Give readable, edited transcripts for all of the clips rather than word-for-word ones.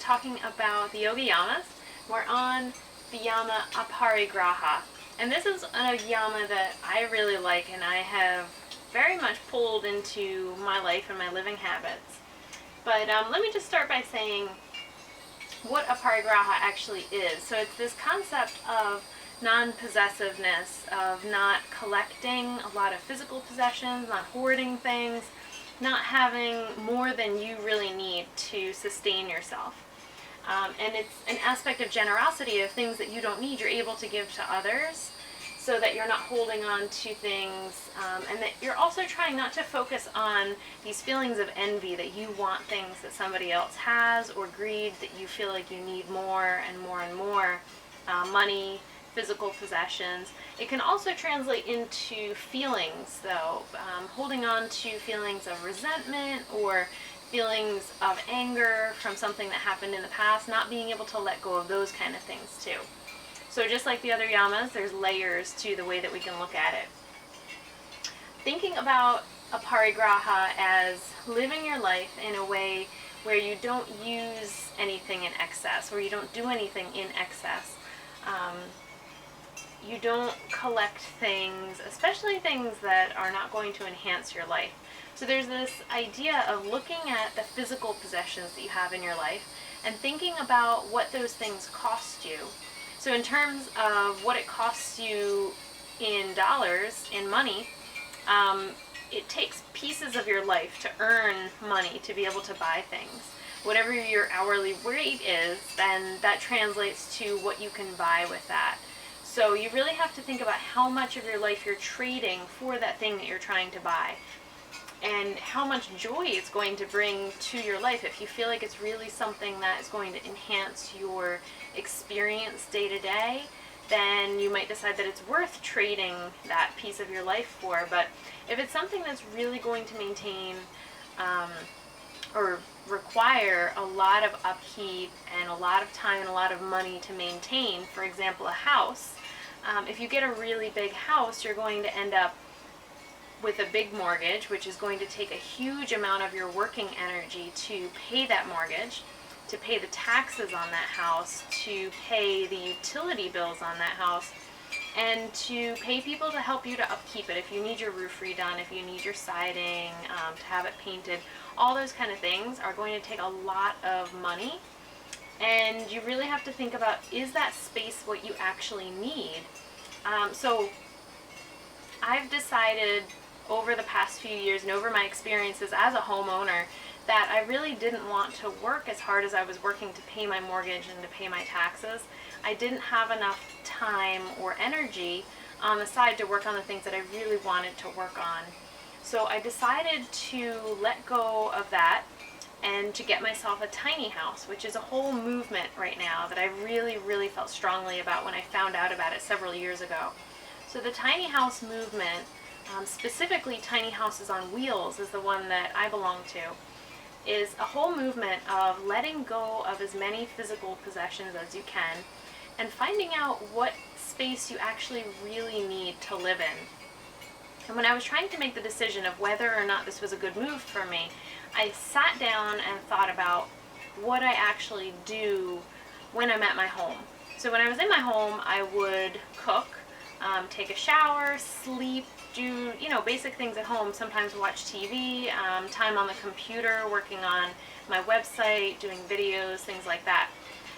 talking about the Yoga Yamas. We're on the Yama Aparigraha. And this is a Yama that I really like and I have very much pulled into my life and my living habits. But let me just start by saying what Aparigraha actually is. So it's this concept of non-possessiveness, of not collecting a lot of physical possessions, not hoarding things, not having more than you really need to sustain yourself. And it's an aspect of generosity, of things that you don't need, you're able to give to others so that you're not holding on to things, and that you're also trying not to focus on these feelings of envy, that you want things that somebody else has, or greed, that you feel like you need more and more and more, money, physical possessions. It can also translate into feelings, though, holding on to feelings of resentment or feelings of anger from something that happened in the past, not being able to let go of those kind of things too. So just like the other yamas, there's layers to the way that we can look at it. Thinking about Aparigraha as living your life in a way where you don't use anything in excess, or you don't do anything in excess. You don't collect things, especially things that are not going to enhance your life. So there's this idea of looking at the physical possessions that you have in your life and thinking about what those things cost you. So in terms of what it costs you in dollars, in money, it takes pieces of your life to earn money to be able to buy things. Whatever your hourly rate is, then that translates to what you can buy with that. So you really have to think about how much of your life you're trading for that thing that you're trying to buy, and how much joy it's going to bring to your life. If you feel like it's really something that is going to enhance your experience day to day, then you might decide that it's worth trading that piece of your life for. But if it's something that's really going to maintain or require a lot of upkeep and a lot of time and a lot of money to maintain, for example, a house, if you get a really big house, you're going to end up with a big mortgage, which is going to take a huge amount of your working energy to pay that mortgage, to pay the taxes on that house, to pay the utility bills on that house, and to pay people to help you to upkeep it. If you need your roof redone, if you need your siding, to have it painted, all those kind of things are going to take a lot of money. And you really have to think about, is that space what you actually need? So I've decided over the past few years and over my experiences as a homeowner that I really didn't want to work as hard as I was working to pay my mortgage and to pay my taxes. I didn't have enough time or energy on the side to work on the things that I really wanted to work on. So I decided to let go of that and to get myself a tiny house, which is a whole movement right now that I really, really felt strongly about when I found out about it several years ago. So the tiny house movement, specifically tiny houses on wheels is the one that I belong to, is a whole movement of letting go of as many physical possessions as you can and finding out what space you actually really need to live in. And when I was trying to make the decision of whether or not this was a good move for me, I sat down and thought about what I actually do when I'm at my home. So when I was in my home, I would cook, take a shower, sleep, do, basic things at home, sometimes watch TV, time on the computer, working on my website, doing videos, things like that.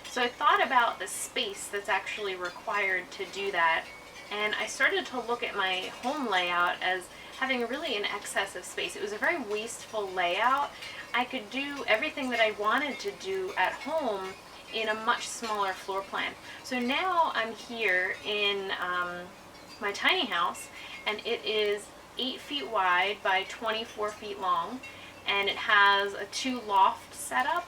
So I thought about the space that's actually required to do that, and I started to look at my home layout as having really an excess of space. It was a very wasteful layout. I could do everything that I wanted to do at home in a much smaller floor plan. So now I'm here in my tiny house, and it is 8 feet wide by 24 feet long, and it has a 2 loft setup.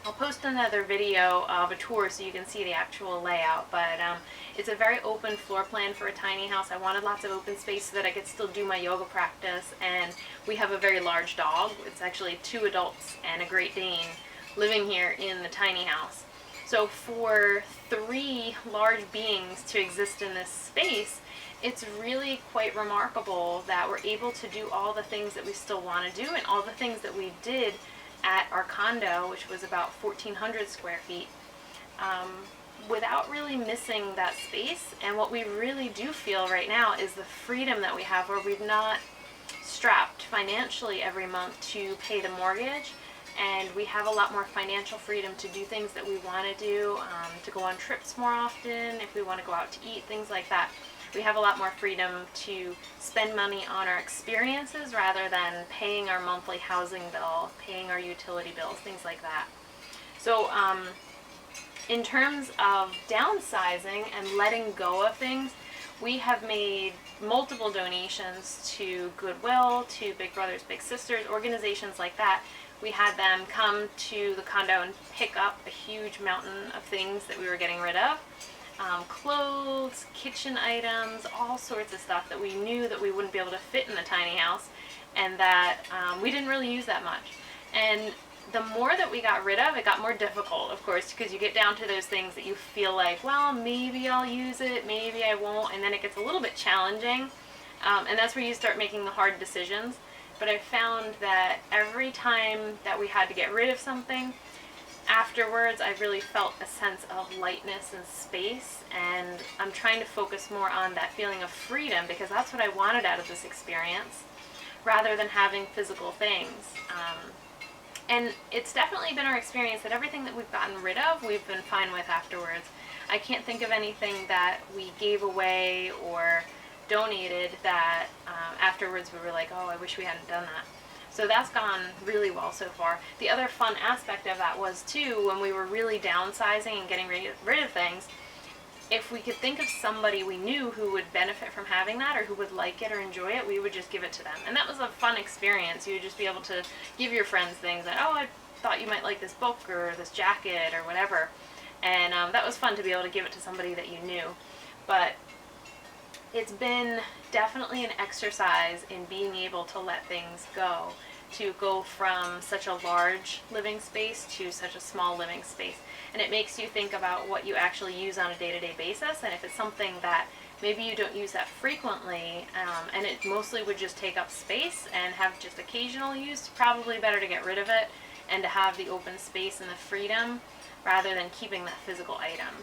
I'll post another video of a tour so you can see the actual layout, but it's a very open floor plan for a tiny house. I wanted lots of open space so that I could still do my yoga practice, and we have a very large dog. It's actually 2 adults and a Great Dane living here in the tiny house. So for 3 large beings to exist in this space, it's really quite remarkable that we're able to do all the things that we still want to do and all the things that we did at our condo, which was about 1,400 square feet, without really missing that space. And what we really do feel right now is the freedom that we have, where we've not strapped financially every month to pay the mortgage, and we have a lot more financial freedom to do things that we want to do, to go on trips more often, if we want to go out to eat, things like that. We have a lot more freedom to spend money on our experiences rather than paying our monthly housing bill, paying our utility bills, things like that. So in terms of downsizing and letting go of things, we have made multiple donations to Goodwill, to Big Brothers Big Sisters, organizations like that. We had them come to the condo and pick up a huge mountain of things that we were getting rid of. Clothes, kitchen items, all sorts of stuff that we knew that we wouldn't be able to fit in the tiny house, and that we didn't really use that much. And the more that we got rid of, it got more difficult, of course, because you get down to those things that you feel like, well, maybe I'll use it, maybe I won't, and then it gets a little bit challenging, and that's where you start making the hard decisions. But I found that every time that we had to get rid of something, afterwards I really felt a sense of lightness and space, and I'm trying to focus more on that feeling of freedom, because that's what I wanted out of this experience, rather than having physical things. And it's definitely been our experience that everything that we've gotten rid of, we've been fine with afterwards. I can't think of anything that we gave away or donated that afterwards we were like, oh, I wish we hadn't done that. So that's gone really well so far. The other fun aspect of that was, too, when we were really downsizing and getting rid of things, if we could think of somebody we knew who would benefit from having that, or who would like it or enjoy it, we would just give it to them. And that was a fun experience. You would just be able to give your friends things that, oh, I thought you might like this book or this jacket or whatever. And that was fun to be able to give it to somebody that you knew. But it's been definitely an exercise in being able to let things go, to go from such a large living space to such a small living space. And it makes you think about what you actually use on a day-to-day basis, and if it's something that maybe you don't use that frequently, and it mostly would just take up space and have just occasional use, probably better to get rid of it and to have the open space and the freedom rather than keeping that physical item.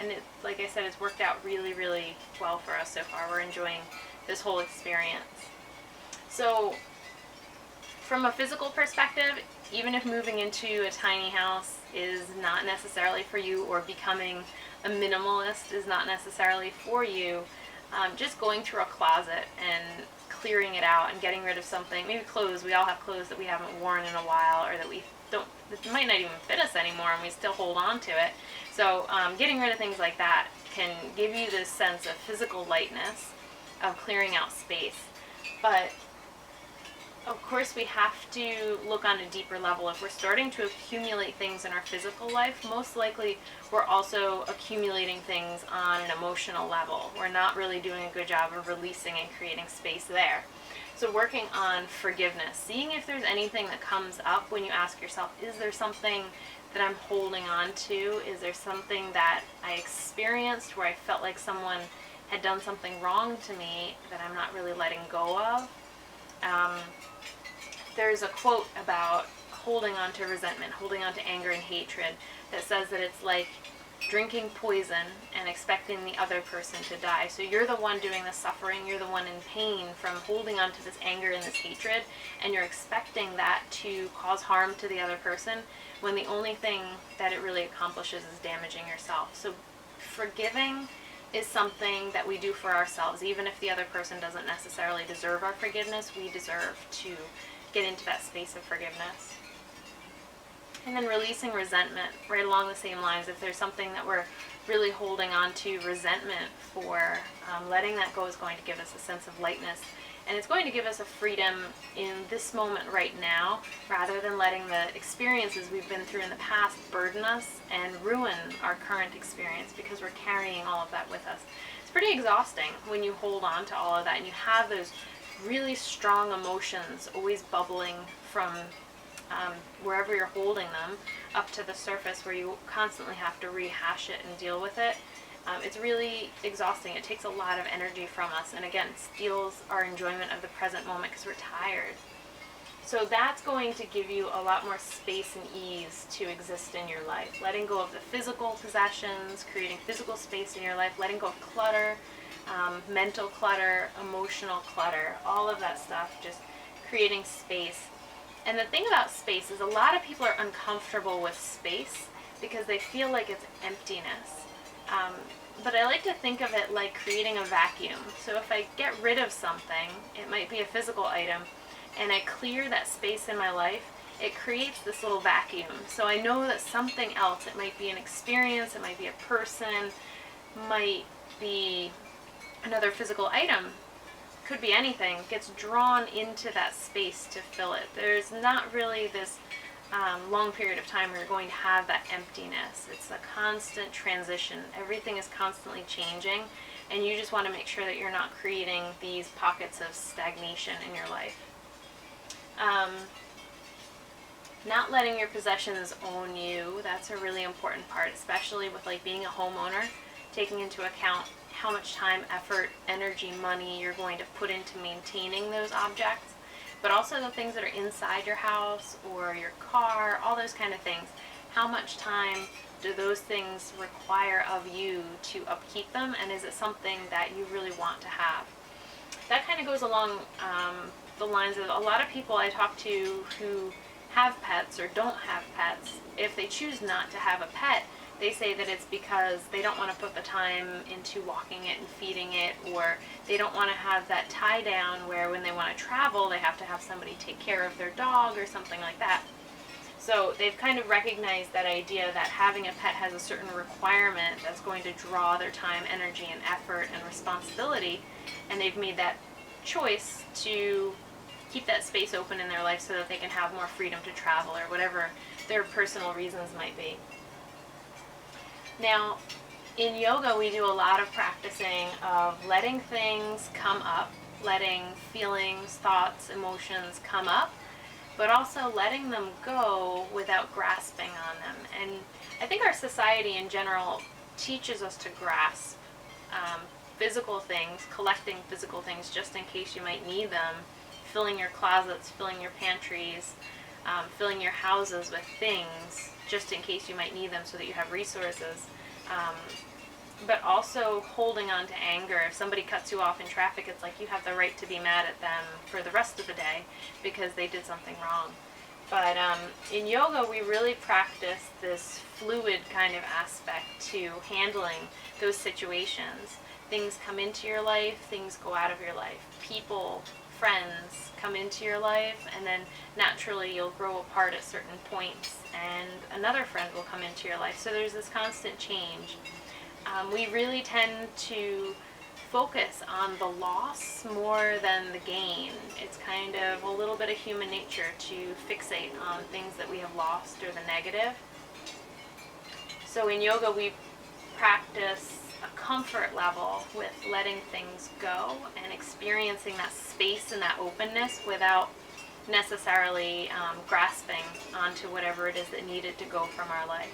And it, like I said, it's worked out really, really well for us so far. We're enjoying this whole experience. So from a physical perspective, even if moving into a tiny house is not necessarily for you, or becoming a minimalist is not necessarily for you, just going through a closet and clearing it out and getting rid of something, maybe clothes. We all have clothes that we haven't worn in a while, or that we don't, that might not even fit us anymore, and we still hold on to it. So getting rid of things like that can give you this sense of physical lightness, of clearing out space. But of course we have to look on a deeper level. If we're starting to accumulate things in our physical life, most likely we're also accumulating things on an emotional level. We're not really doing a good job of releasing and creating space there. So working on forgiveness, seeing if there's anything that comes up when you ask yourself, is there something that I'm holding on to? Is there something that I experienced where I felt like someone had done something wrong to me that I'm not really letting go of? There's a quote about holding on to resentment, holding on to anger and hatred, that says that it's like drinking poison and expecting the other person to die. So you're the one doing the suffering, you're the one in pain from holding on to this anger and this hatred, and you're expecting that to cause harm to the other person, when the only thing that it really accomplishes is damaging yourself. So forgiving is something that we do for ourselves. Even if the other person doesn't necessarily deserve our forgiveness, we deserve to get into that space of forgiveness. And then releasing resentment, right along the same lines. If there's something that we're really holding on to resentment for, letting that go is going to give us a sense of lightness. And it's going to give us a freedom in this moment right now, rather than letting the experiences we've been through in the past burden us and ruin our current experience, because we're carrying all of that with us. It's pretty exhausting when you hold on to all of that and you have those really strong emotions always bubbling from wherever you're holding them up to the surface, where you constantly have to rehash it and deal with it. It's really exhausting. It takes a lot of energy from us, and again, steals our enjoyment of the present moment because we're tired. So that's going to give you a lot more space and ease to exist in your life. Letting go of the physical possessions, creating physical space in your life, letting go of clutter, mental clutter, emotional clutter, all of that stuff, just creating space. And the thing about space is a lot of people are uncomfortable with space because they feel like it's emptiness. But I like to think of it like creating a vacuum. So if I get rid of something, it might be a physical item, and I clear that space in my life, it creates this little vacuum. So I know that something else, it might be an experience, it might be a person, might be another physical item, could be anything, gets drawn into that space to fill it. There's not really this long period of time where you're going to have that emptiness. It's a constant transition. Everything is constantly changing, and you just want to make sure that you're not creating these pockets of stagnation in your life. Not letting your possessions own you, that's a really important part, especially with like being a homeowner, taking into account how much time, effort, energy, money you're going to put into maintaining those objects, but also the things that are inside your house or your car, all those kind of things. How much time do those things require of you to upkeep them, and is it something that you really want to have? That kind of goes along the lines of a lot of people I talk to who have pets or don't have pets. If they choose not to have a pet, they say that it's because they don't want to put the time into walking it and feeding it, or they don't want to have that tie down where when they want to travel they have to have somebody take care of their dog or something like that. So they've kind of recognized that idea that having a pet has a certain requirement that's going to draw their time, energy, and effort and responsibility, and they've made that choice to keep that space open in their life so that they can have more freedom to travel or whatever their personal reasons might be. Now, in yoga we do a lot of practicing of letting things come up, letting feelings, thoughts, emotions come up, but also letting them go without grasping on them. And I think our society in general teaches us to grasp physical things, collecting physical things just in case you might need them, filling your closets, filling your pantries, filling your houses with things just in case you might need them so that you have resources. But also holding on to anger. If somebody cuts you off in traffic, it's like you have the right to be mad at them for the rest of the day because they did something wrong. But in yoga, we really practice this fluid kind of aspect to handling those situations. Things come into your life, things go out of your life. People, friends come into your life, and then naturally you'll grow apart at certain points, and another friend will come into your life. So there's this constant change. We really tend to focus on the loss more than the gain. It's kind of a little bit of human nature to fixate on things that we have lost or the negative. So in yoga we practice a comfort level with letting things go and experiencing that space and that openness without necessarily grasping onto whatever it is that needed to go from our life.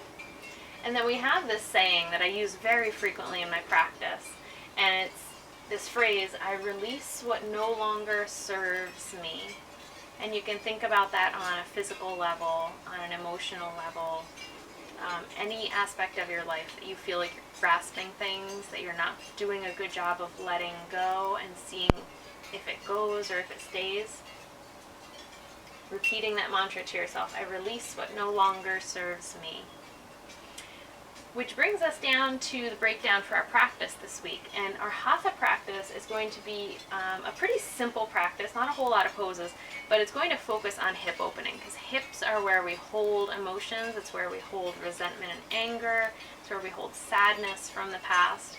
And then we have this saying that I use very frequently in my practice, and it's this phrase, I release what no longer serves me. And you can think about that on a physical level, on an emotional level, any aspect of your life that you feel like you're grasping things, that you're not doing a good job of letting go and seeing if it goes or if it stays. Repeating that mantra to yourself, I release what no longer serves me. Which brings us down to the breakdown for our practice this week. And our hatha practice is going to be a pretty simple practice, not a whole lot of poses, but it's going to focus on hip opening, because hips are where we hold emotions, it's where we hold resentment and anger, it's where we hold sadness from the past.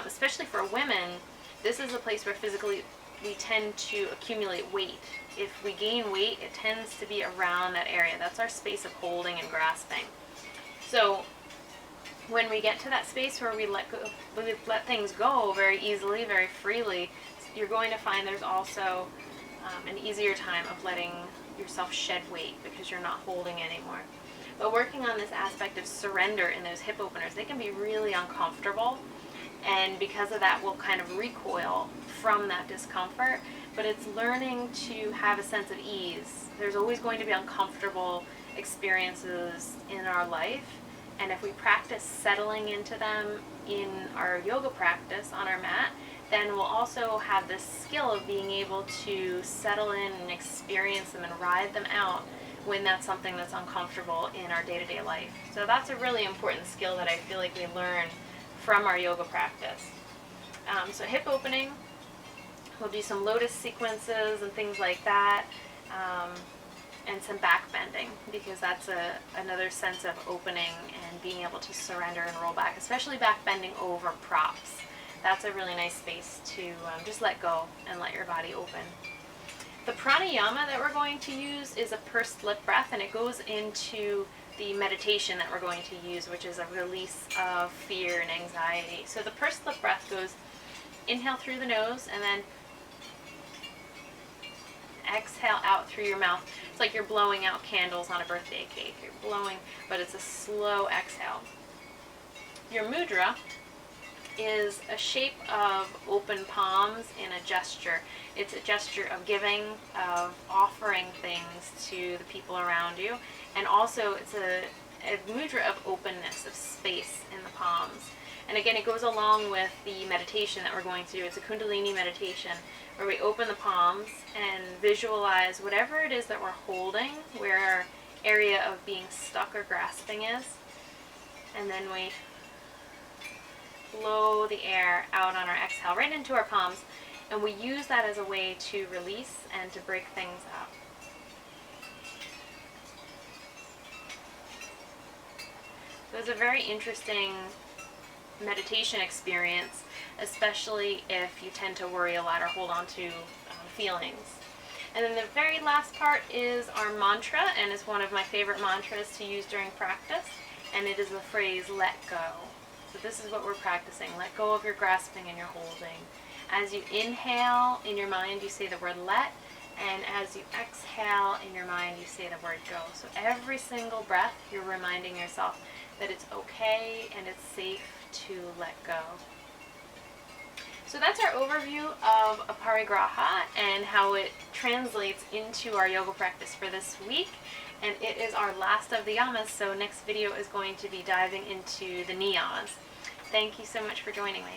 Especially for women, this is a place where physically we tend to accumulate weight. If we gain weight, it tends to be around that area. That's our space of holding and grasping. So when we get to that space where we let things go very easily, very freely, you're going to find there's also an easier time of letting yourself shed weight because you're not holding anymore. But working on this aspect of surrender in those hip openers, they can be really uncomfortable, and because of that we'll kind of recoil from that discomfort, but it's learning to have a sense of ease. There's always going to be uncomfortable experiences in our life, and if we practice settling into them in our yoga practice on our mat, then we'll also have this skill of being able to settle in and experience them and ride them out when that's something that's uncomfortable in our day-to-day life. So that's a really important skill that I feel like we learn from our yoga practice. So hip opening, we'll do some lotus sequences and things like that, and some back bending, because that's another sense of opening and being able to surrender and roll back, especially back bending over props. That's a really nice space to just let go and let your body open. The pranayama that we're going to use is a pursed lip breath, and it goes into the meditation that we're going to use, which is a release of fear and anxiety. So the pursed lip breath goes inhale through the nose and then exhale out through your mouth. It's like you're blowing out candles on a birthday cake. You're blowing, but it's a slow exhale. Your mudra is a shape of open palms in a gesture. It's a gesture of giving, of offering things to the people around you, and also it's a mudra of openness, of space in the palms. And again, it goes along with the meditation that we're going to do. It's a Kundalini meditation where we open the palms and visualize whatever it is that we're holding, where our area of being stuck or grasping is, and then we blow the air out on our exhale right into our palms, and we use that as a way to release and to break things up. So it's a very interesting meditation experience, especially if you tend to worry a lot or hold on to feelings. And then the very last part is our mantra, and it's one of my favorite mantras to use during practice, and it is the phrase, let go. So this is what we're practicing. Let go of your grasping and your holding. As you inhale in your mind, you say the word let, and as you exhale in your mind, you say the word go. So every single breath, you're reminding yourself that it's okay and it's safe to let go. So that's our overview of Aparigraha and how it translates into our yoga practice for this week. And it is our last of the yamas, so next video is going to be diving into the niyamas. Thank you so much for joining me.